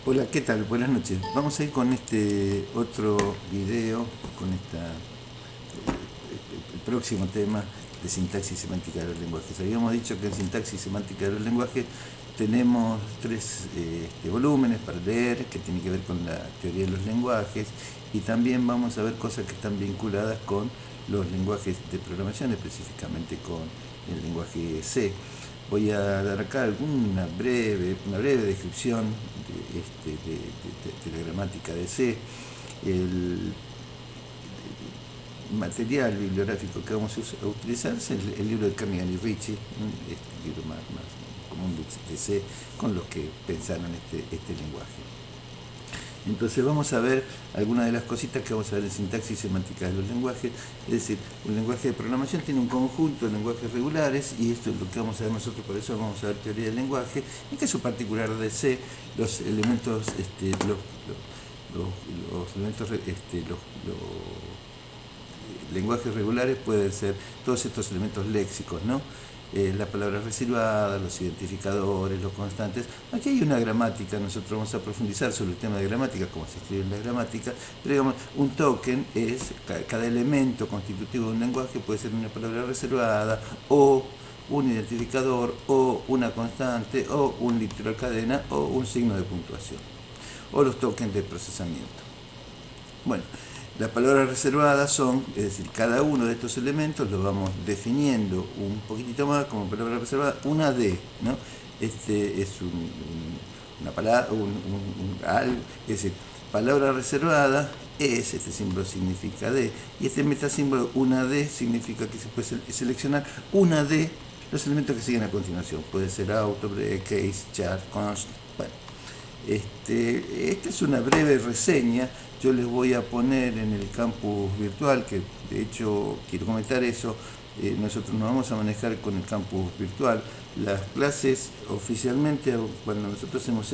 Hola, ¿qué tal? Buenas noches. Vamos a ir con este otro video, con el próximo tema de sintaxis semántica de los lenguajes. Habíamos dicho que en sintaxis semántica de los lenguajes tenemos tres volúmenes para leer, que tienen que ver con la teoría de los lenguajes, y también vamos a ver cosas que están vinculadas con los lenguajes de programación, específicamente con el lenguaje C. Voy a dar acá una breve descripción de la gramática de C. El material bibliográfico que vamos a utilizar es el libro de Kernighan y Ritchie, el libro más común de C, con los que pensaron este lenguaje. Entonces vamos a ver algunas de las cositas que vamos a ver en sintaxis semántica de los lenguajes. Es decir, un lenguaje de programación tiene un conjunto de lenguajes regulares, y esto es lo que vamos a ver nosotros. Por eso vamos a ver teoría del lenguaje. En caso particular de C, los elementos, los lenguajes regulares pueden ser todos estos elementos léxicos, ¿no? Las palabras reservadas, los identificadores, los constantes. Aquí hay una gramática, nosotros vamos a profundizar sobre el tema de gramática, cómo se escribe en la gramática, pero digamos, un token es, cada elemento constitutivo de un lenguaje puede ser una palabra reservada, o un identificador, o una constante, o un literal cadena, o un signo de puntuación, o los tokens de procesamiento. Bueno, las palabras reservadas son, es decir, cada uno de estos elementos lo vamos definiendo un poquitito más como palabra reservada, una D, ¿no? Este es una palabra, algo, es decir, palabra reservada es, este símbolo significa D, y este metasímbolo, una D, significa que se puede seleccionar una de los elementos que siguen a continuación. Puede ser auto, break, case, char, const, bueno. Esta es una breve reseña. Yo les voy a poner en el campus virtual, que de hecho quiero comentar eso. Nosotros nos vamos a manejar con el campus virtual. Las clases oficialmente, cuando nosotros hemos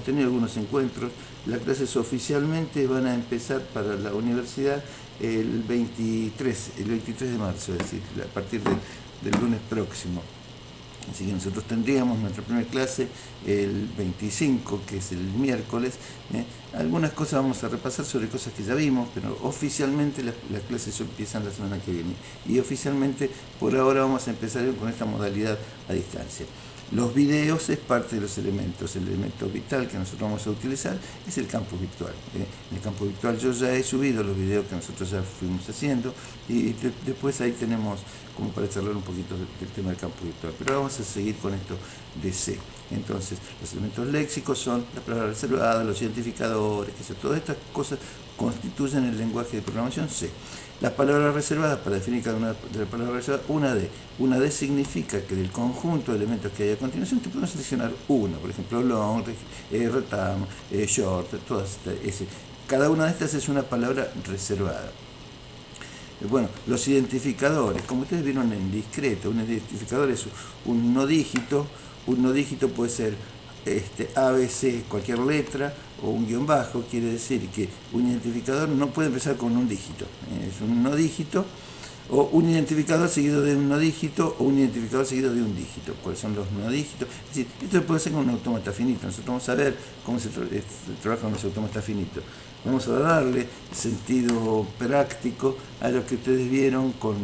tenido algunos encuentros, las clases oficialmente van a empezar para la universidad el 23 de marzo, es decir, a partir del lunes próximo. Así que nosotros tendríamos nuestra primera clase el 25, que es el miércoles. Algunas cosas vamos a repasar sobre cosas que ya vimos, pero oficialmente las clases empiezan la semana que viene. Y oficialmente, por ahora, vamos a empezar con esta modalidad a distancia. Los videos es parte de los elementos. El elemento vital que nosotros vamos a utilizar es el campus virtual. En el campus virtual yo ya he subido los videos que nosotros ya fuimos haciendo, y después ahí tenemos como para charlar un poquito del tema del campus virtual. Pero vamos a seguir con esto de C. Entonces, los elementos léxicos son las palabras reservadas, los identificadores, todas estas cosas constituyen el lenguaje de programación C. Las palabras reservadas, para definir cada una de las palabras reservadas, una D. Una D significa que del conjunto de elementos que hay a continuación te podemos seleccionar uno. Por ejemplo, long, retam, short, todas estas. Cada una de estas es una palabra reservada. Bueno, los identificadores, como ustedes vieron en discreto, un identificador es un no dígito. Un no dígito puede ser ABC, cualquier letra, o un guión bajo. Quiere decir que un identificador no puede empezar con un dígito. Es un no dígito, o un identificador seguido de un no dígito, o un identificador seguido de un dígito. ¿Cuáles son los no dígitos? Es decir, esto se puede hacer con un autómata finito. Nosotros vamos a ver cómo se trabaja con los autómatas finitos. Vamos a darle sentido práctico a lo que ustedes vieron con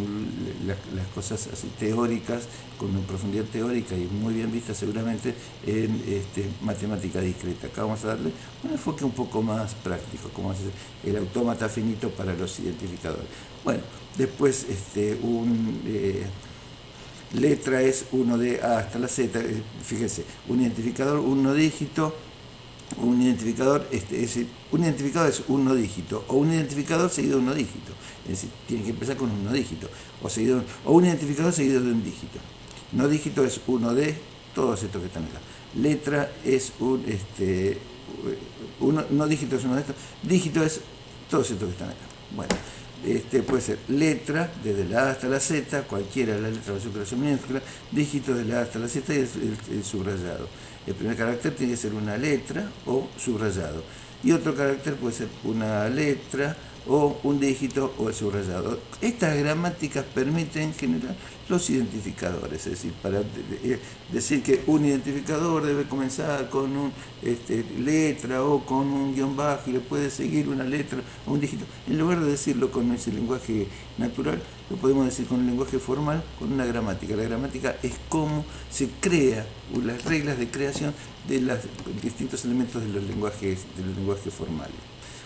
las cosas así teóricas, con una profundidad teórica y muy bien vista seguramente en matemática discreta. Acá vamos a darle un enfoque un poco más práctico, como es el autómata finito para los identificadores. Bueno, después letra es 1 de A hasta la Z. Fíjense, un identificador, un no dígito. Un identificador, un identificador es un no dígito, o un identificador seguido de un no dígito. Es decir, tiene que empezar con un no dígito, o un identificador seguido de un dígito. No dígito es uno de todos estos que están acá. Letra es no dígito es uno de estos. Dígito es todos estos que están acá. Bueno, puede ser letra desde la A hasta la Z, cualquiera de las letras mayúsculas o minúsculas. Dígito de la A hasta la Z y el subrayado. El primer carácter tiene que ser una letra o subrayado. Y otro carácter puede ser una letra o un dígito o el subrayado. Estas gramáticas permiten generar los identificadores, es decir, para decir que un identificador debe comenzar con una letra o con un guión bajo y le puede seguir una letra o un dígito. En lugar de decirlo con ese lenguaje natural, lo podemos decir con un lenguaje formal, con una gramática. La gramática es cómo se crea, las reglas de creación de los distintos elementos de los lenguajes formales.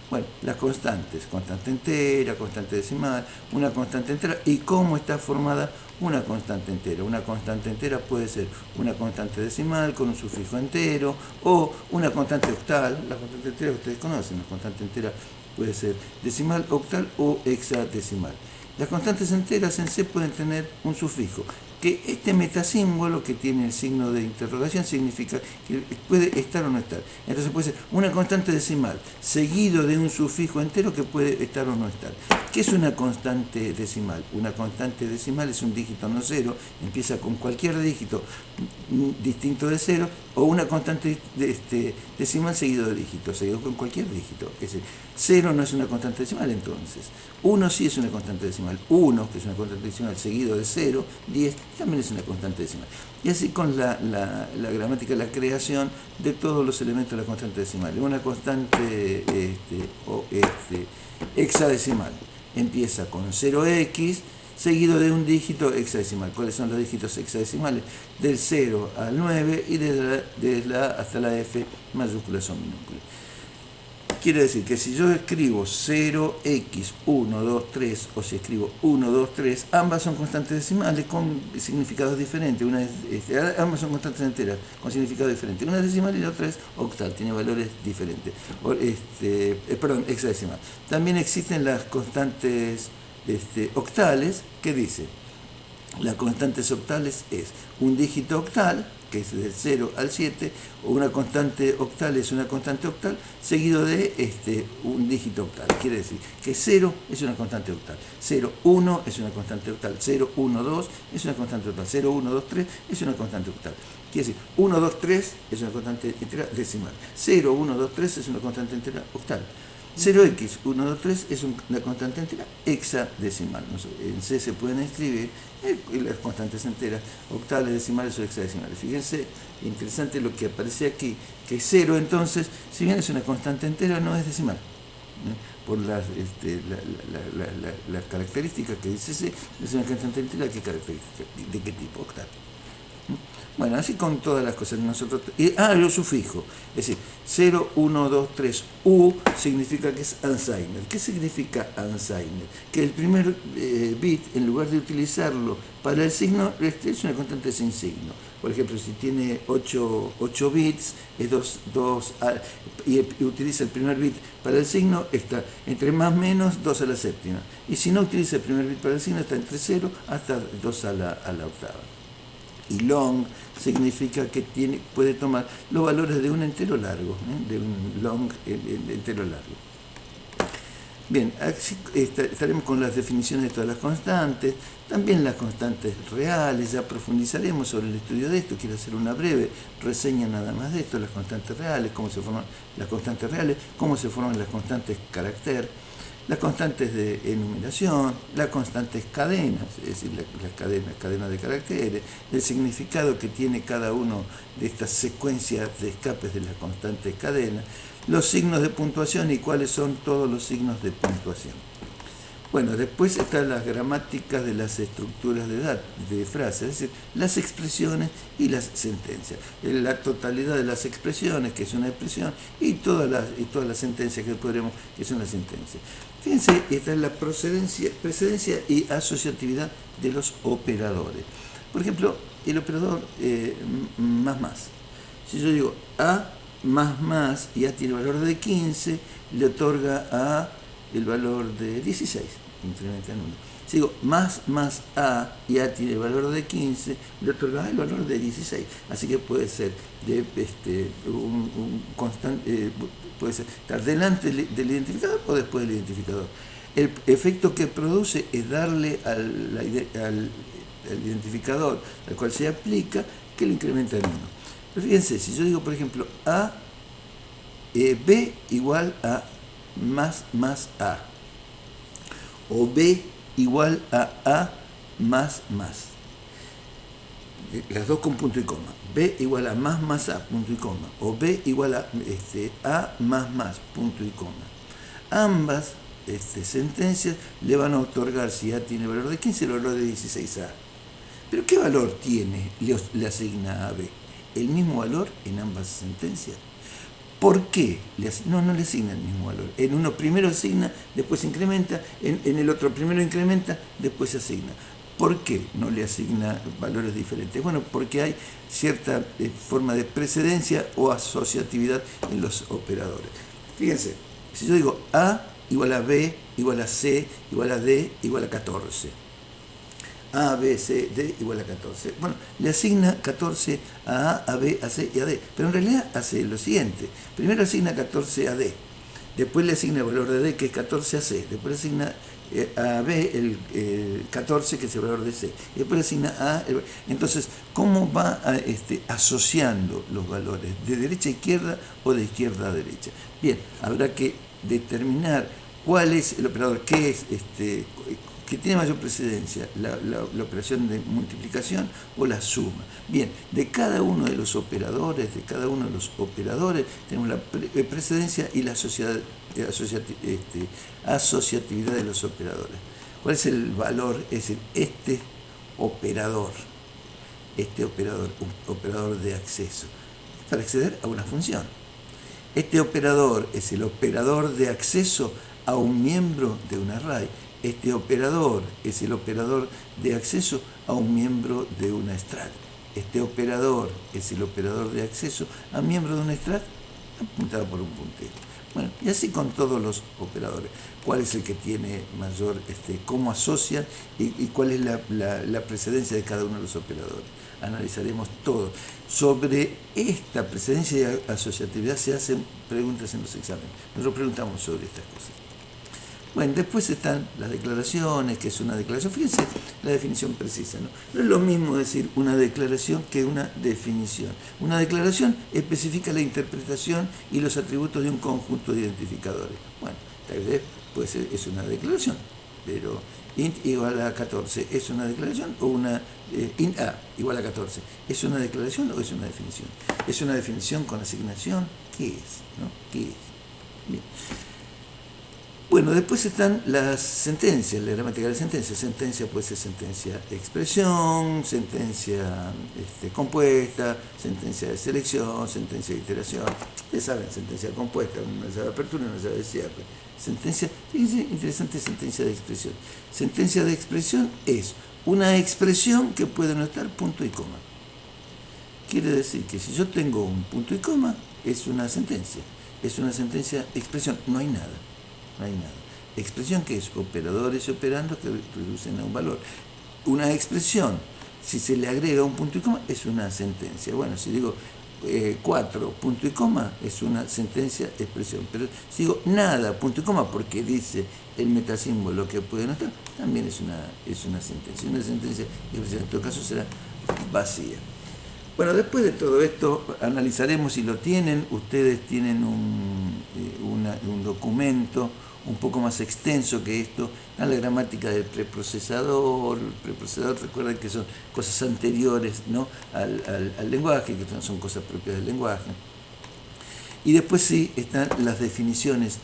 Bueno, las constantes, constante entera, constante decimal, una constante entera, y cómo está formada una constante entera. Una constante entera puede ser una constante decimal con un sufijo entero, o una constante octal. La constante entera ustedes conocen, la constante entera puede ser decimal, octal o hexadecimal. Las constantes enteras en C pueden tener un sufijo, que este metasímbolo que tiene el signo de interrogación significa que puede estar o no estar. Entonces puede ser una constante decimal seguido de un sufijo entero que puede estar o no estar. ¿Qué es una constante decimal? Una constante decimal es un dígito no cero, empieza con cualquier dígito distinto de cero, o una constante decimal seguido de dígitos, seguido con cualquier dígito. Es decir, 0 no es una constante decimal entonces. 1 sí es una constante decimal. 1, que es una constante decimal seguido de 0, 10, también es una constante decimal. Y así con la gramática, la creación de todos los elementos de la constante decimal. Una constante hexadecimal empieza con 0x seguido de un dígito hexadecimal. ¿Cuáles son los dígitos hexadecimales? Del 0 al 9 y de la hasta la F mayúsculas o minúsculas. Quiere decir que si yo escribo 0x123 o si escribo 123, ambas son constantes decimales con significados diferentes. Ambas son constantes enteras con significados diferentes. Una es decimal y la otra es octal, tiene valores diferentes. Hexadecimal. También existen las constantes octales, que dice, las constantes octales es un dígito octal, que es del 0 al 7, o una constante octal es una constante octal, seguido de un dígito octal. Quiere decir que 0 es una constante octal, 0, 1 es una constante octal, 0, 1, 2 es una constante octal, 0, 1, 2, 3 es una constante octal. Quiere decir, 1, 2, 3 es una constante entera decimal, 0, 1, 2, 3 es una constante entera octal. 0x123 es una constante entera hexadecimal. En C se pueden escribir las constantes enteras, octales, decimales o hexadecimales. Fíjense, interesante lo que aparece aquí, que 0 entonces, si bien es una constante entera, no es decimal. Por las características que dice C, es una constante entera, ¿de qué tipo? Octal. Bueno, así con todas las cosas nosotros. Lo sufijo. Es decir, 0, 1, 2, 3, U significa que es Alzheimer. ¿Qué significa Alzheimer? Que el primer bit, en lugar de utilizarlo para el signo, es una constante sin signo. Por ejemplo, si tiene 8 bits, es 2 y utiliza el primer bit para el signo, está entre más o menos 2 a la séptima. Y si no utiliza el primer bit para el signo, está entre 0 hasta 2 a la octava. Y long significa que puede tomar los valores de un entero largo, de un long entero largo. Bien, así estaremos con las definiciones de todas las constantes, también las constantes reales. Ya profundizaremos sobre el estudio de esto. Quiero hacer una breve reseña nada más de esto, las constantes reales, cómo se forman las constantes reales, cómo se forman las constantes carácter, las constantes de enumeración, las constantes cadenas, es decir, las cadenas de caracteres, el significado que tiene cada uno de estas secuencias de escapes de las constantes cadenas, los signos de puntuación y cuáles son todos los signos de puntuación. Bueno, después están las gramáticas de las estructuras de frases, es decir, las expresiones y las sentencias. La totalidad de las expresiones, que es una expresión, y todas las sentencias que son las sentencias. Fíjense, esta es la precedencia y asociatividad de los operadores. Por ejemplo, el operador más. Si yo digo A más y A tiene valor de 15, le otorga a el valor de 16, incrementa en 1. Si digo más A y A tiene el valor de 15, le otorga el valor de 16. Así que puede ser un constante, puede estar delante del identificador o después del identificador. El efecto que produce es darle al identificador al cual se aplica que lo incrementa en 1. Pero fíjense, si yo digo, por ejemplo, B igual a más A, o B igual a A más más. Las dos con punto y coma. B igual a más A, punto y coma. O B igual a más, punto y coma. Ambas sentencias le van a otorgar, si A tiene valor de 15, el valor de 16A. ¿Pero qué valor tiene? Le asigna a B. ¿El mismo valor en ambas sentencias? ¿Por qué? No le asigna el mismo valor. En uno primero asigna, después incrementa, en el otro primero incrementa, después asigna. ¿Por qué no le asigna valores diferentes? Bueno, porque hay cierta forma de precedencia o asociatividad en los operadores. Fíjense, si yo digo A igual a B, igual a C, igual a D, igual a 14. A, B, C, D igual a 14. Bueno, le asigna 14 a A, B, a C y a D. Pero en realidad hace lo siguiente. Primero asigna 14 a D. Después le asigna el valor de D, que es 14 a C. Después le asigna a B el 14, que es el valor de C. Y después le asigna A. Entonces, ¿cómo va asociando los valores? ¿De derecha a izquierda o de izquierda a derecha? Bien, habrá que determinar cuál es el operador, qué es que tiene mayor precedencia, la operación de multiplicación o la suma. Bien, de cada uno de los operadores, tenemos la precedencia y la asociatividad de los operadores. ¿Cuál es el valor? Es decir, operador, un operador de acceso, para acceder a una función. Este operador es el operador de acceso a un miembro de un array. Este operador es el operador de acceso a un miembro de una strat. Este operador es el operador de acceso a un miembro de una strat apuntado por un puntero. Bueno, y así con todos los operadores. ¿Cuál es el que tiene mayor, cómo asocian y cuál es la precedencia de cada uno de los operadores? Analizaremos todo. Sobre esta precedencia y asociatividad se hacen preguntas en los exámenes. Nosotros preguntamos sobre estas cosas. Bueno, después están las declaraciones, que es una declaración. Fíjense la definición precisa, ¿no? No es lo mismo decir una declaración que una definición. Una declaración especifica la interpretación y los atributos de un conjunto de identificadores. Bueno, tal vez puede ser, es una declaración, pero int igual a 14, ¿es una declaración o una int a igual a 14? ¿Es una declaración o es una definición? ¿Es una definición con asignación? ¿Qué es? ¿No? ¿Qué es? Bien. Bueno, después están las sentencias, la gramática de la sentencia. Sentencia puede ser sentencia de expresión, sentencia compuesta, sentencia de selección, sentencia de iteración. Ustedes saben, sentencia compuesta, una llave de apertura y una llave de cierre. Sentencia, fíjense, interesante sentencia de expresión. Sentencia de expresión es una expresión que puede no estar punto y coma. Quiere decir que si yo tengo un punto y coma, es una sentencia. Es una sentencia de expresión, no hay nada. No hay nada. Expresión que es operadores y operandos que reducen a un valor. Una expresión, si se le agrega un punto y coma, es una sentencia. Bueno, si digo 4, punto y coma, es una sentencia expresión. Pero si digo nada, punto y coma, porque dice el metasímbolo que puede no estar, también es una sentencia. Una sentencia expresión, en todo caso será vacía. Bueno, después de todo esto, analizaremos si lo tienen. Ustedes tienen un documento un poco más extenso que esto, a la gramática del preprocesador. El preprocesador, recuerden que son cosas anteriores, ¿no?, al lenguaje, que son cosas propias del lenguaje. Y después sí están las definiciones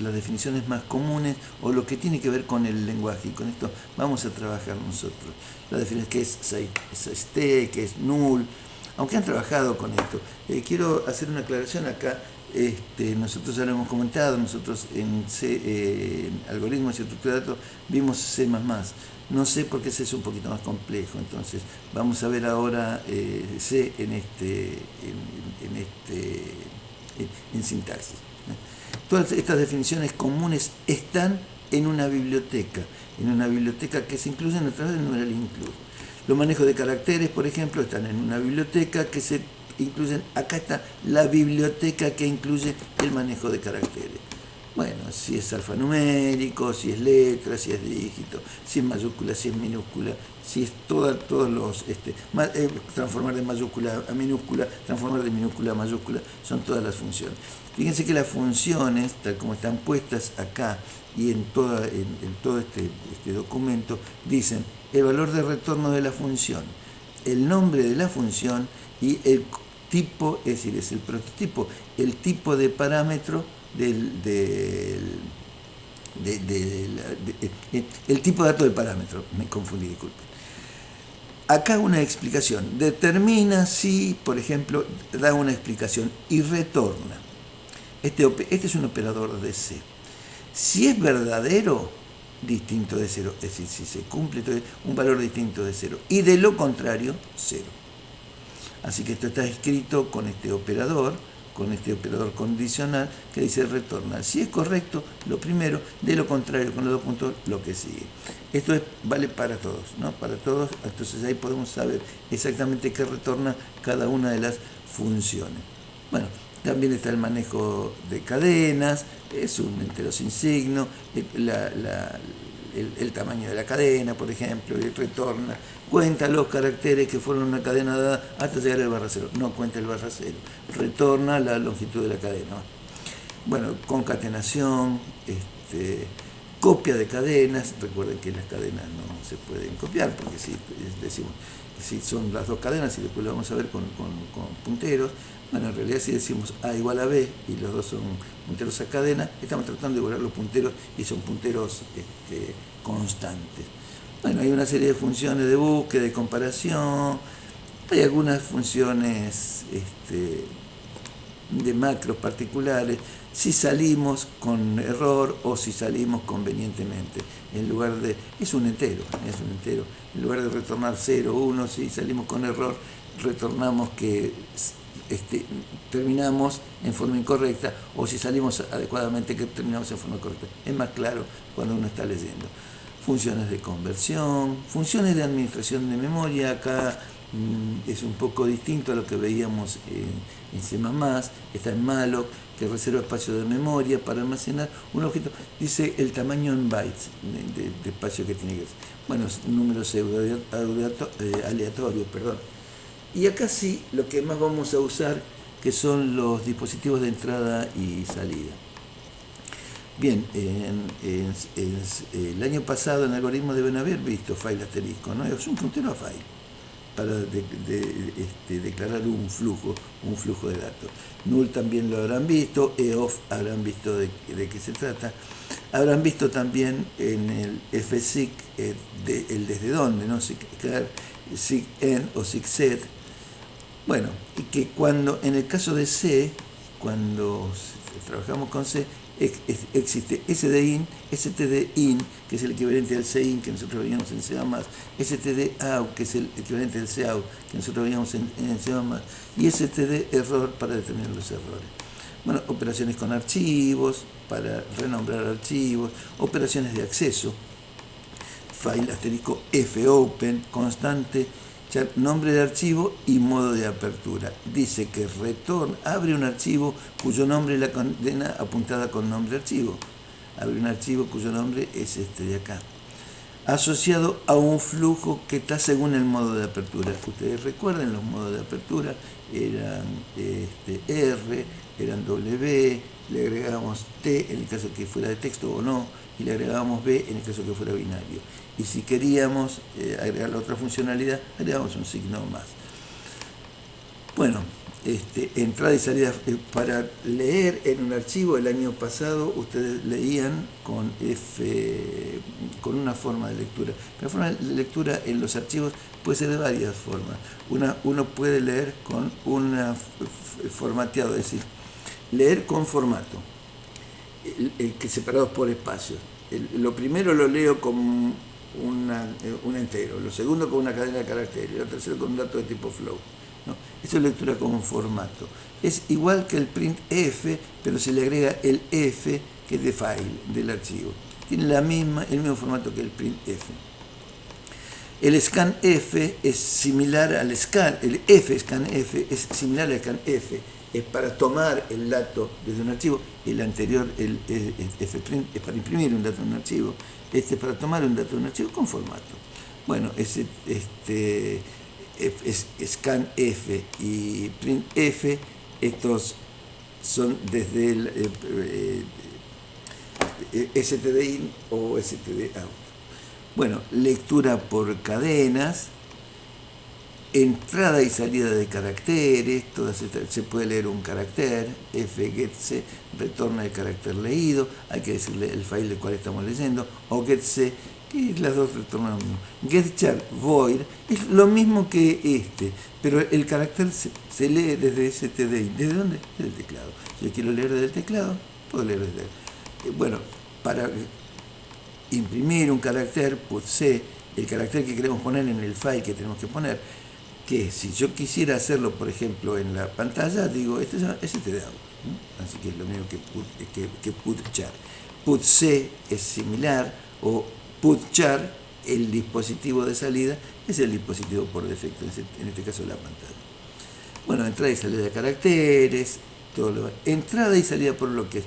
más comunes o lo que tiene que ver con el lenguaje. Y con esto vamos a trabajar nosotros. La definición que es ST, que es null. Aunque han trabajado con esto, quiero hacer una aclaración acá. Nosotros ya lo hemos comentado, nosotros en algoritmos y estructura de datos vimos C++. No sé por qué C es un poquito más complejo, entonces vamos a ver ahora C en sintaxis. Todas estas definiciones comunes están en una biblioteca que se incluyen a través del numeral include. Los manejos de caracteres, por ejemplo, están en una biblioteca que se incluyen. Acá está la biblioteca que incluye el manejo de caracteres. Bueno, si es alfanumérico, si es letra, si es dígito, si es mayúscula, si es minúscula, si es todos los, transformar de mayúscula a minúscula, transformar de minúscula a mayúscula, son todas las funciones. Fíjense que las funciones, tal como están puestas acá y en todo este documento, dicen el valor de retorno de la función, el nombre de la función y el tipo, es decir, es el prototipo, el tipo de parámetro el tipo de dato del parámetro, me confundí, disculpen. Acá una explicación, determina si, por ejemplo, da una explicación y retorna. Este es un operador de C. Si es verdadero, distinto de cero, es decir, si se cumple un valor distinto de cero, y de lo contrario, cero. Así que esto está escrito con este operador condicional que dice retorna. Si es correcto, lo primero, de lo contrario, con los dos puntos, lo que sigue. Esto vale para todos, ¿no? Para todos, entonces ahí podemos saber exactamente qué retorna cada una de las funciones. Bueno, también está el manejo de cadenas, es un entero sin signo, el tamaño de la cadena, por ejemplo, y retorna, cuenta los caracteres que fueron una cadena dada hasta llegar al barra cero, no cuenta el barra cero, retorna la longitud de la cadena. Bueno, concatenación, copia de cadenas, recuerden que las cadenas no se pueden copiar, porque si decimos, si son las dos cadenas y después lo vamos a ver con punteros, bueno, en realidad si decimos A igual a B y los dos son punteros a cadena, estamos tratando de borrar los punteros y son punteros constantes. Bueno, hay una serie de funciones de búsqueda, de comparación, hay algunas funciones de macros particulares, si salimos con error o si salimos convenientemente. En lugar de, es un entero, en lugar de retornar 0, 1, si salimos con error, retornamos que terminamos en forma incorrecta, o si salimos adecuadamente, que terminamos en forma correcta. Es más claro cuando uno está leyendo. Funciones de conversión, funciones de administración de memoria, acá es un poco distinto a lo que veíamos en C++, está en malloc, que reserva espacio de memoria para almacenar un objeto, dice el tamaño en bytes de espacio que tiene que ser. Bueno, números aleatorios, perdón. Y acá sí, lo que más vamos a usar, que son los dispositivos de entrada y salida. Bien, el año pasado en algoritmo deben haber visto file asterisco, ¿no? Es un puntero a file para declarar un flujo de datos. Null también lo habrán visto, EOF habrán visto de qué se trata. Habrán visto también en el fsic el desde dónde, ¿no? SIGEN o SIGSET. Bueno, y que cuando, en el caso de C, cuando trabajamos con C, existe SDIN, STDIN, que es el equivalente al CIN que nosotros veíamos en C++, STDOut, que es el equivalente al COUT que nosotros veíamos en C++, y STDError para determinar los errores. Bueno, operaciones con archivos, para renombrar archivos, operaciones de acceso, file asterisco fopen, constante, nombre de archivo y modo de apertura. Dice que abre un archivo cuyo nombre es la cadena apuntada con nombre archivo. Abre un archivo cuyo nombre es este de acá. Asociado a un flujo que está según el modo de apertura. Ustedes recuerden, los modos de apertura eran R, eran W, le agregábamos T en el caso que fuera de texto o no, y le agregábamos B en el caso que fuera binario. Y si queríamos agregar la otra funcionalidad, agregamos un signo más. Bueno, entrada y salida para leer en un archivo. El año pasado ustedes leían con una forma de lectura. La forma de lectura en los archivos puede ser de varias formas. Uno puede leer con un formateado, es decir, leer con formato, que separados por espacios. Lo primero lo leo con un entero, lo segundo con una cadena de caracteres, lo tercero con un dato de tipo float, ¿no? Eso es lectura con formato. Es igual que el printf, pero se le agrega el f, que es de file, del archivo. Tiene el mismo formato que el printf. El scanf es similar al scan, el f scanf es similar al scanf, es para tomar el dato desde un archivo, el anterior, el fprint, es para imprimir un dato en un archivo, este es para tomar un dato de un archivo con formato. Bueno, scanf y printf, estos son desde el stdin o stdout. Bueno, lectura por cadenas, entrada y salida de caracteres, todas estas, se puede leer un carácter, fgetC retorna el carácter leído, hay que decirle el file del cual estamos leyendo, o getC, que las dos retornan lo mismo. Getchar void es lo mismo que pero el carácter se lee desde stdin. ¿Desde dónde? Desde el teclado. Si yo quiero leer desde el teclado, puedo leer desde él. Bueno, para imprimir un carácter, putC, el carácter que queremos poner en el file que tenemos que poner, que si yo quisiera hacerlo, por ejemplo, en la pantalla, digo, este es stdout, ¿no? Así que es lo mismo que putchar. Putc es similar, o putchar, el dispositivo de salida, es el dispositivo por defecto, en este caso la pantalla. Bueno, entrada y salida de caracteres, todo lo demás. Entrada y salida por bloques.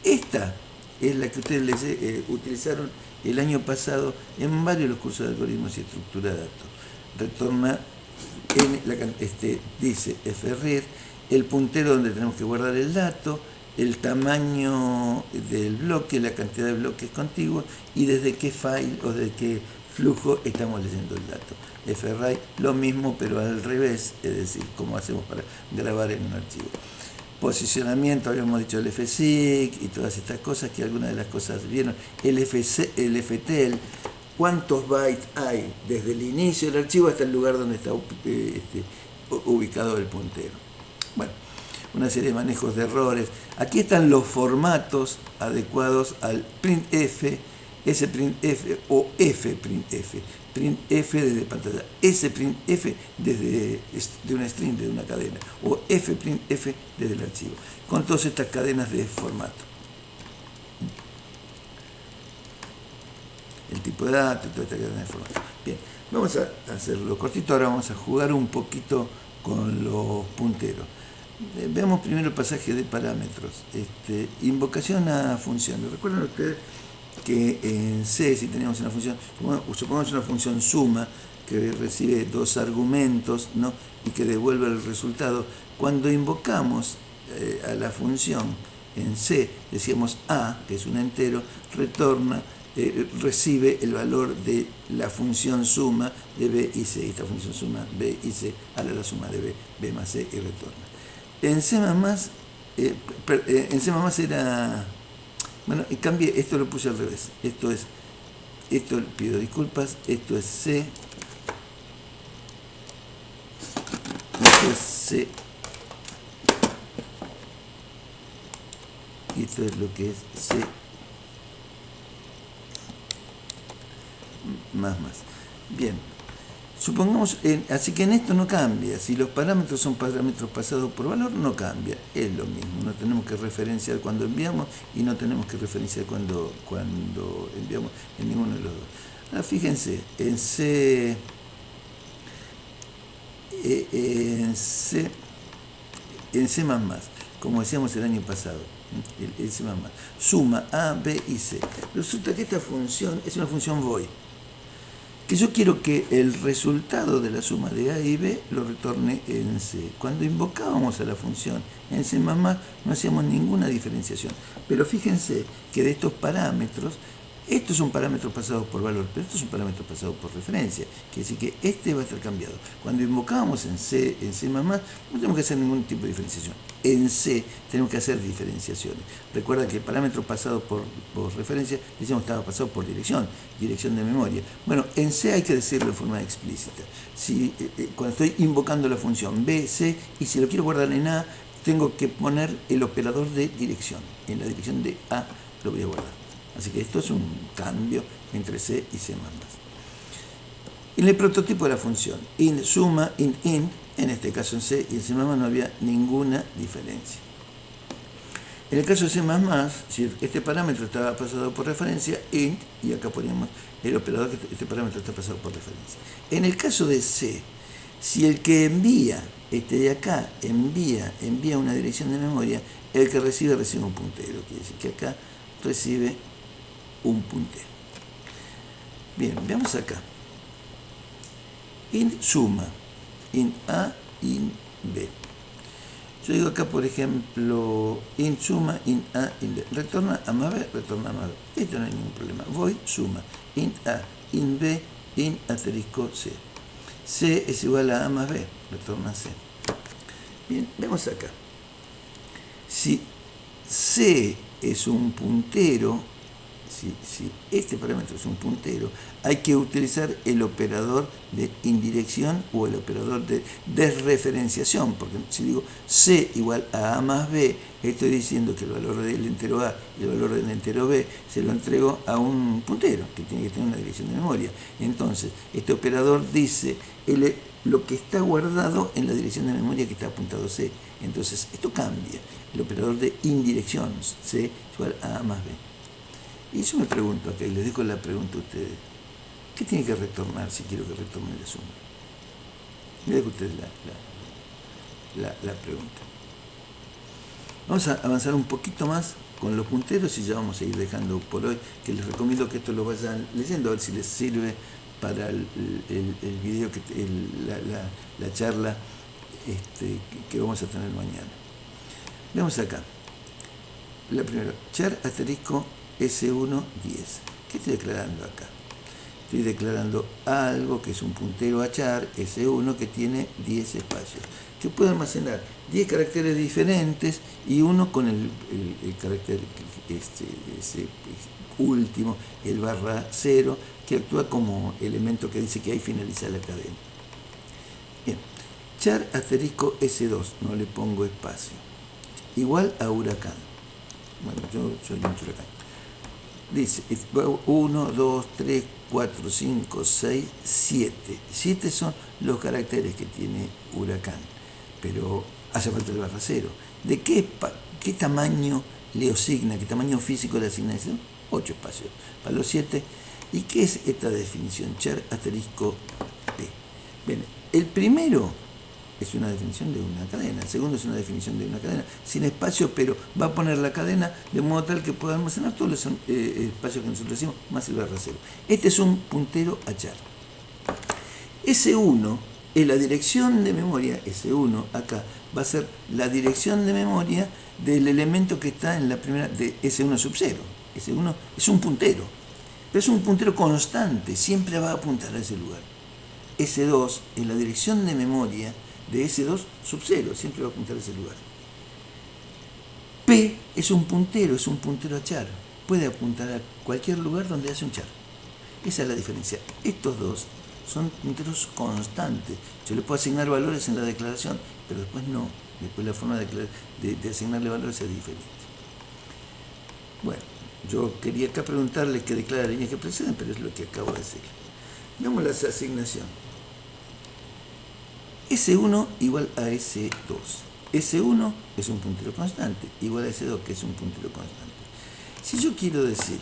Esta es la que ustedes utilizaron el año pasado en varios de los cursos de algoritmos y estructura de datos. Retorna, dice fread, el puntero donde tenemos que guardar el dato, el tamaño del bloque, la cantidad de bloques contiguos y desde qué file o desde qué flujo estamos leyendo el dato. fwrite lo mismo pero al revés, es decir, como hacemos para grabar en un archivo. Posicionamiento, habíamos dicho el fseek y todas estas cosas, que algunas de las cosas vieron. El ftel, cuántos bytes hay desde el inicio del archivo hasta el lugar donde está ubicado el puntero. Bueno, una serie de manejos de errores. Aquí están los formatos adecuados al printf, sprintf o fprintf. Printf desde pantalla, sprintf desde de una string, de una cadena, o fprintf desde el archivo, con todas estas cadenas de formato. El tipo de datos, toda esta cadena de formato. Bien, vamos a hacerlo cortito, ahora vamos a jugar un poquito con los punteros. Veamos primero el pasaje de parámetros. Invocación a funciones. ¿Recuerdan ustedes que en C, si teníamos una función, supongamos una función suma que recibe dos argumentos, ¿no?, y que devuelve el resultado? Cuando invocamos a la función en C, decíamos A, que es un entero, retorna, recibe el valor de la función suma de B y C. Esta función suma B y C hará la suma de B más C y retorna. En C++, era... Bueno, y cambié, esto lo puse al revés. Esto pido disculpas, esto es C. Esto es C. Y esto es lo que es C. Más. Bien. Supongamos, así que en esto no cambia. Si los parámetros son parámetros pasados por valor, no cambia. Es lo mismo. No tenemos que referenciar cuando enviamos y no tenemos que referenciar cuando enviamos en ninguno de los dos. Ahora fíjense, en C, como decíamos el año pasado, el C++, suma A, B y C. Resulta que esta función es una función void, que yo quiero que el resultado de la suma de A y B lo retorne en C. Cuando invocábamos a la función en C++, no hacíamos ninguna diferenciación. Pero fíjense que de estos parámetros, estos son parámetros pasados por valor, pero estos son parámetros pasados por referencia. Quiere decir que este va a estar cambiado. Cuando invocábamos en C++, no tenemos que hacer ningún tipo de diferenciación. En C tenemos que hacer diferenciaciones. Recuerda que el parámetro pasado por referencia, decíamos que estaba pasado por dirección de memoria. Bueno, en C hay que decirlo de forma explícita. Cuando estoy invocando la función B, C, y si lo quiero guardar en A, tengo que poner el operador de dirección. En la dirección de A lo voy a guardar. Así que esto es un cambio entre C y C++. En el prototipo de la función, int suma, int, en este caso en C y en C++ no había ninguna diferencia. En el caso de C++, si este parámetro está pasado por referencia, int, y acá ponemos el operador que este parámetro está pasado por referencia. En el caso de C, si el que envía, este de acá, envía una dirección de memoria, el que recibe un puntero. Quiere decir que acá recibe un puntero. Bien, veamos acá. Int suma, int A, int B. Yo digo acá, por ejemplo, int suma, int A, int B. Retorna A más B, retorna A más B. Esto no hay ningún problema. Void suma, int A, int B, int asterisco C. C es igual a más B, retorna C. Bien, vemos acá. Si C es un puntero, si este parámetro es un puntero, hay que utilizar el operador de indirección o el operador de desreferenciación, porque si digo C igual a más B, estoy diciendo que el valor del entero A y el valor del entero B se lo entrego a un puntero, que tiene que tener una dirección de memoria. Entonces, este operador dice lo que está guardado en la dirección de memoria que está apuntado C. Entonces, esto cambia. El operador de indirección, C igual a más B. Y yo me pregunto acá, y les dejo la pregunta a ustedes, ¿qué tiene que retornar si quiero que retorne la suma? Me dejo ustedes la pregunta. Vamos a avanzar un poquito más con los punteros y ya vamos a ir dejando por hoy, que les recomiendo que esto lo vayan leyendo, a ver si les sirve para el video, la charla que vamos a tener mañana. Veamos acá. La primera, char asterisco S1, 10. ¿Qué estoy declarando acá? Estoy declarando algo que es un puntero a char S1 que tiene 10 espacios, que puede almacenar 10 caracteres diferentes y uno con el carácter ese último, el /0, que actúa como elemento que dice que ahí finaliza la cadena. Bien, char asterisco S2, no le pongo espacio, igual a huracán. Bueno, yo soy un huracán. Dice 1, 2, 3, 4, 5, 6, 7. 7 son los caracteres que tiene huracán, pero hace falta el /0. ¿De qué tamaño le asigna, qué tamaño físico le asigna eso? 8 espacios para los 7. ¿Y qué es esta definición? Char asterisco P. Bien, el primero es una definición de una cadena, el segundo es una definición de una cadena sin espacio, pero va a poner la cadena de modo tal que pueda almacenar todos los espacios que nosotros decimos más el /0. Este es un puntero a char. S1 es la dirección de memoria, S1 acá va a ser la dirección de memoria del elemento que está en la primera de S1 sub 0. S1 es un puntero, pero es un puntero constante, siempre va a apuntar a ese lugar. S2 es la dirección de memoria de S2 sub 0, siempre va a apuntar a ese lugar. P es un puntero a char, puede apuntar a cualquier lugar donde hace un char. Esa es la diferencia. Estos dos son punteros constantes. Yo le puedo asignar valores en la declaración, pero después no. Después la forma de asignarle valores es diferente. Bueno, yo quería acá preguntarles que declara líneas que preceden, pero es lo que acabo de decir. Veamos las asignaciones. S1 igual a S2. S1 es un puntero constante, igual a S2, que es un puntero constante. Si yo quiero decir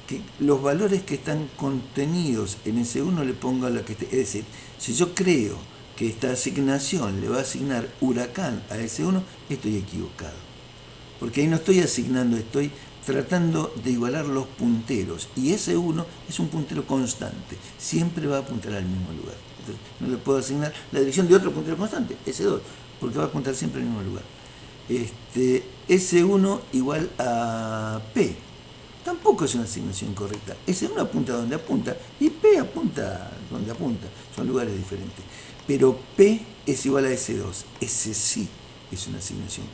que los valores que están contenidos en S1 le pongo a la que esté, es decir, si yo creo que esta asignación le va a asignar huracán a S1, estoy equivocado. Porque ahí no estoy asignando, estoy tratando de igualar los punteros. Y S1 es un puntero constante, siempre va a apuntar al mismo lugar. Entonces, no le puedo asignar la dirección de otro puntero constante, S2, porque va a apuntar siempre al mismo lugar. S1 igual a P. Tampoco es una asignación correcta. S1 apunta donde apunta y P apunta donde apunta. Son lugares diferentes. Pero P es igual a S2. Ese sí es una asignación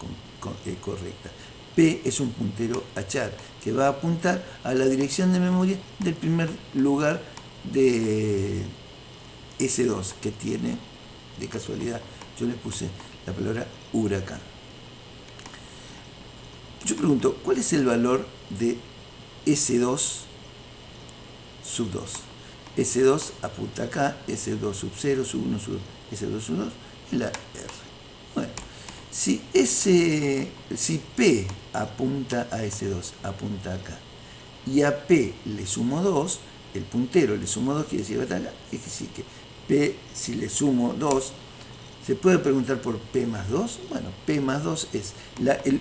correcta. P es un puntero a char que va a apuntar a la dirección de memoria del primer lugar de S2 que tiene, de casualidad, yo le puse la palabra huracán. Yo pregunto, ¿cuál es el valor de S2 sub 2? S2 apunta acá, S2 sub 0, sub 1, sub 2, S2 sub 2 es la R. Bueno, si P apunta a S2, apunta acá. Y a P le sumo 2, el puntero le sumo 2, quiere decir que va acá, es decir que P, si le sumo 2, ¿se puede preguntar por P más 2? Bueno, P más 2 es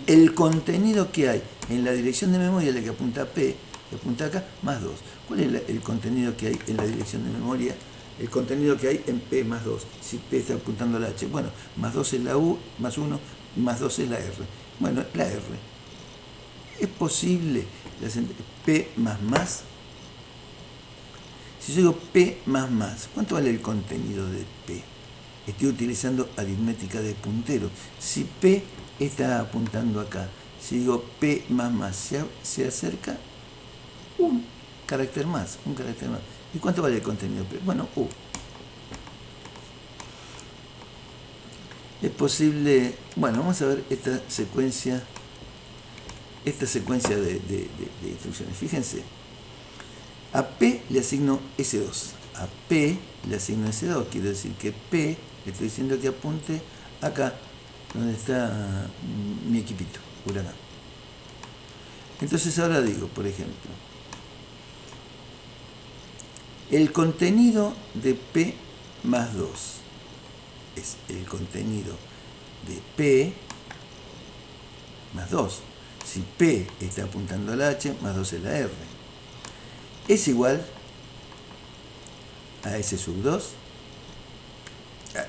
el contenido que hay en la dirección de memoria, la que apunta a P, que apunta acá, más 2. ¿Cuál es el contenido que hay en la dirección de memoria? El contenido que hay en P más 2, si P está apuntando a la H. Bueno, más 2 es la U, más 1, más 2 es la R. Bueno, la R. ¿Es posible P más más? Si yo digo P más más, ¿cuánto vale el contenido de P? Estoy utilizando aritmética de puntero. Si P está apuntando acá, si digo P más más, se acerca un carácter más, un carácter más. ¿Y cuánto vale el contenido de P? Bueno, U. Es posible, bueno, vamos a ver esta secuencia de instrucciones. Fíjense, a P le asigno S2. A P le asigno S2. Quiere decir que P le estoy diciendo que apunte acá, donde está mi equipito, Huracán. Entonces ahora digo, por ejemplo, el contenido de P más 2 es el contenido de P más 2. Si P está apuntando a la H, más 2 es la R. Es igual a S sub 2.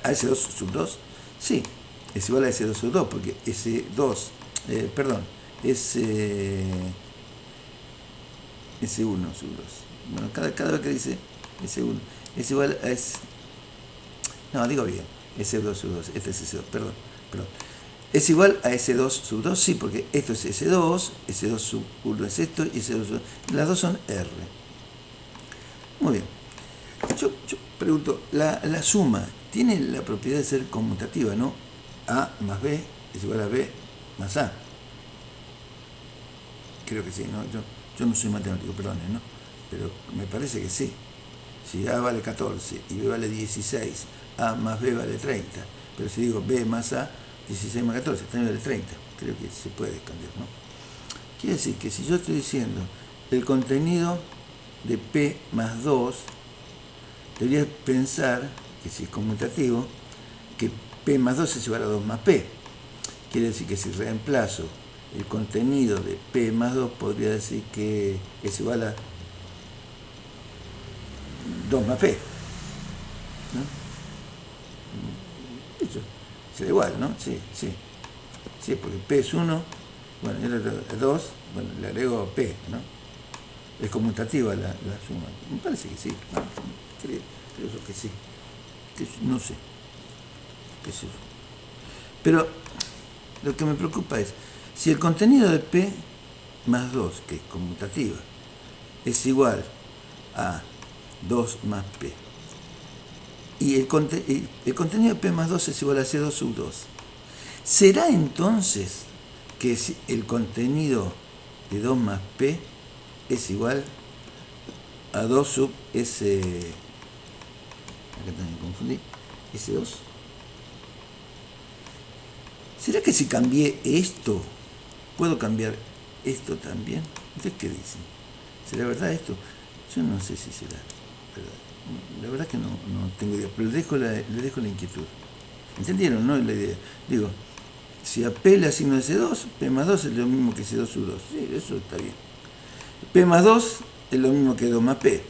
¿A S2 sub 2? Sí, es igual a S2 sub 2, porque S2, es S1 sub 2. Bueno, cada vez que dice S1, es igual a S... No, digo bien, S2 sub 2, este es S2, perdón. ¿Es igual a S2 sub 2? Sí, porque esto es S2, S2 sub 1 es esto, y S2 sub... Las dos son R. Muy bien. Yo pregunto, la suma tiene la propiedad de ser conmutativa, ¿no? A más B es igual a B más A. Creo que sí, ¿no? Yo no soy matemático, perdone, ¿no? Pero me parece que sí. Si A vale 14 y B vale 16, A más B vale 30. Pero si digo B más A, 16 más 14, también vale 30. Creo que se puede cambiar, ¿no? Quiere decir que si yo estoy diciendo el contenido de P más 2, debería pensar que si es conmutativo, que P más 2 es igual a 2 más P. Quiere decir que si reemplazo el contenido de P más 2, podría decir que es igual a 2 más P. ¿No? Eso será igual, ¿no? Sí, porque P es 1, bueno, el otro es 2, bueno, le agrego P, ¿no? Es conmutativa la suma. Me parece que sí. No, creo que sí. No sé. ¿Qué sé yo? Pero lo que me preocupa es, si el contenido de P más 2, que es conmutativa, es igual a 2 más P, y el contenido de P más 2 es igual a C2 sub 2, ¿será entonces que el contenido de 2 más P es igual a 2 sub S... Acá también me confundí. S2. ¿Será que si cambié esto, puedo cambiar esto también? ¿Ustedes qué dicen? ¿Será verdad esto? Yo no sé si será verdad. La verdad que no tengo idea, pero le dejo la inquietud. ¿Entendieron, no? La idea. Digo, si a P le asigno S2, P más 2 es lo mismo que S2 sub 2. Sí, eso está bien. P más 2 es lo mismo que 2 más P.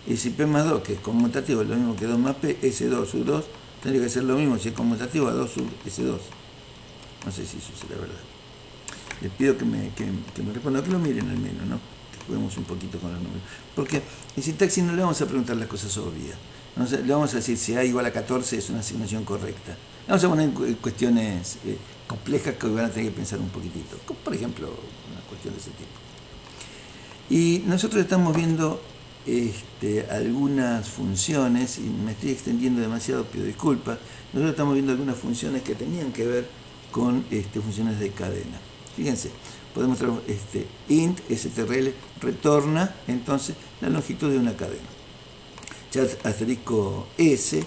Y si P más 2, que es conmutativo, es lo mismo que 2 más P, S2 sub 2 tendría que ser lo mismo si es conmutativo a 2 sub S2. No sé si eso será verdad. Les pido que me respondan, que lo miren al menos, ¿no? Que juguemos un poquito con los números. Porque en sintaxis no le vamos a preguntar las cosas obvias. No sé, le vamos a decir si A igual a 14 es una asignación correcta. Le vamos a poner cuestiones complejas que van a tener que pensar un poquitito. Como por ejemplo, una cuestión de ese tipo. Y nosotros estamos viendo algunas funciones, y me estoy extendiendo demasiado, pido disculpas. Nosotros estamos viendo algunas funciones que tenían que ver con funciones de cadena. Fíjense, podemos traer int strl retorna entonces la longitud de una cadena. Char asterisco s,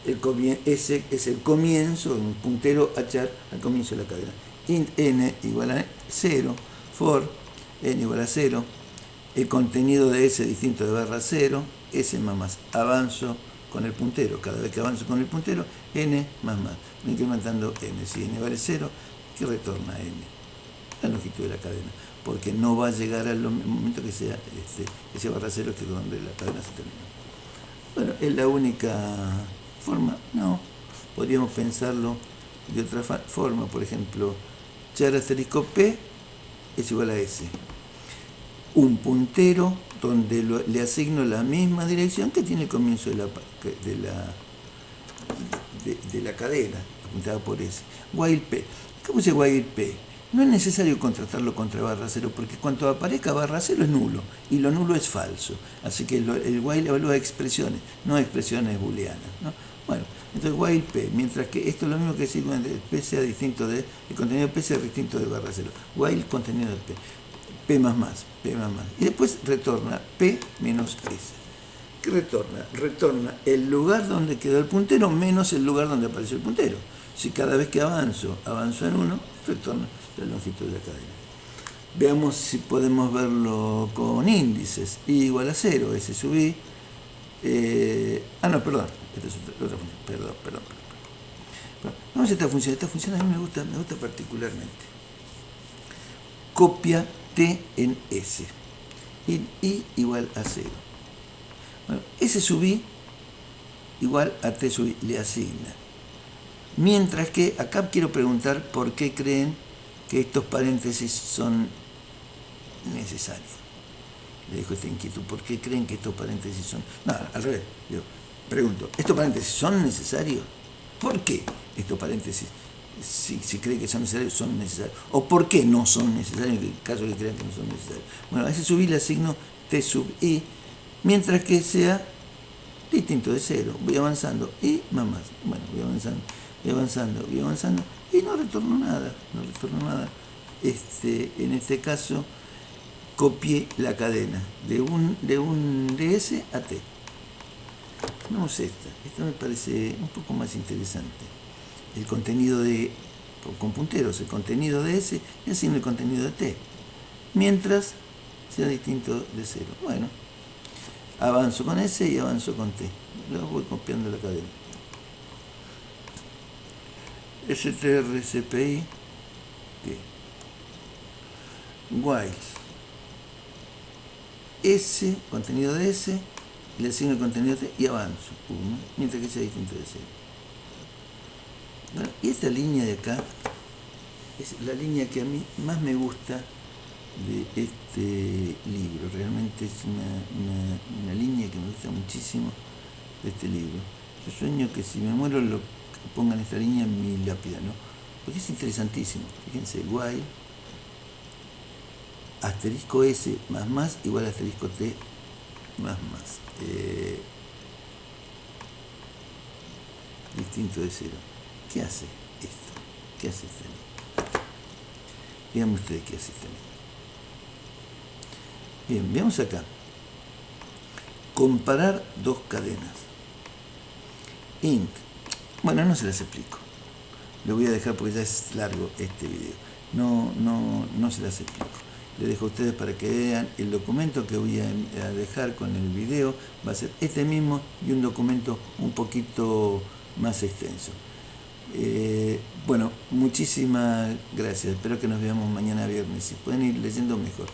S es el comienzo, un puntero a char al comienzo de la cadena. int n igual a 0, for n igual a 0, el contenido de S distinto de barra 0, S más, avanzo con el puntero, cada vez que avanzo con el puntero, n más, me incrementando n, si n vale 0, ¿qué retorna n? La longitud de la cadena, porque no va a llegar al momento que sea ese barra 0, que es donde la cadena se termina. Bueno, ¿es la única forma? No, podríamos pensarlo de otra forma, por ejemplo, char asterisco p es igual a s. Un puntero donde le asigno la misma dirección que tiene el comienzo de la cadena, apuntada por s. While p. ¿Cómo se while p? No es necesario contrastarlo contra barra 0, porque cuando aparezca barra 0 es nulo, y lo nulo es falso. Así que el while evalúa expresiones, no expresiones booleanas, ¿no? Bueno, entonces while p, mientras que esto es lo mismo que decir cuando el p sea distinto de, el contenido de p sea distinto de barra 0. While contenido de p. P más, y después retorna P menos S. ¿Qué retorna? Retorna el lugar donde quedó el puntero menos el lugar donde apareció el puntero. Si cada vez que avanzo en 1, retorna la longitud de la cadena. Veamos si podemos verlo con índices. I igual a 0, S sub I. No, perdón. Esta es otra función. Perdón. Vamos a esta función a mí me gusta particularmente. Copia T en S. I igual a 0. Bueno, S sub I igual a T sub I, le asigna. Mientras que acá quiero preguntar por qué creen que estos paréntesis son necesarios. Le dejo esta inquietud. ¿Por qué creen que estos paréntesis son? No, al revés. Yo pregunto, ¿estos paréntesis son necesarios? ¿Por qué estos paréntesis? Si cree que son necesarios. ¿O por qué no son necesarios en el caso que crean que no son necesarios? Bueno, a ese sub I le asigno T sub I, mientras que sea distinto de 0. Voy avanzando y más. Bueno, voy avanzando, y no retorno nada. En este caso, copié la cadena de S a T. Vamos esta me parece un poco más interesante. El contenido con punteros, el contenido de S y así el contenido de T, mientras sea distinto de 0. Bueno, avanzo con S y avanzo con T. Luego voy copiando la cadena. str cpi T. While S, contenido de S, le asigno el contenido de T y avanzo 1, mientras que sea distinto de 0. Bueno, y esta línea de acá es la línea que a mí más me gusta de este libro. Realmente es una línea que me gusta muchísimo de este libro. Yo sueño que si me muero lo pongan esta línea en mi lápida, ¿no? Porque es interesantísimo. Fíjense, while asterisco S más igual a asterisco T más. Distinto de 0. ¿Qué hace esto? ¿Qué hace esta línea? Díganme ustedes qué hace esta línea. Bien, veamos acá. Comparar dos cadenas. Int. Bueno, no se las explico. Lo voy a dejar porque ya es largo este video. No se las explico. Le dejo a ustedes para que vean el documento que voy a dejar con el video. Va a ser este mismo y un documento un poquito más extenso. Bueno, muchísimas gracias. Espero que nos veamos mañana viernes. Si pueden ir leyendo, mejor.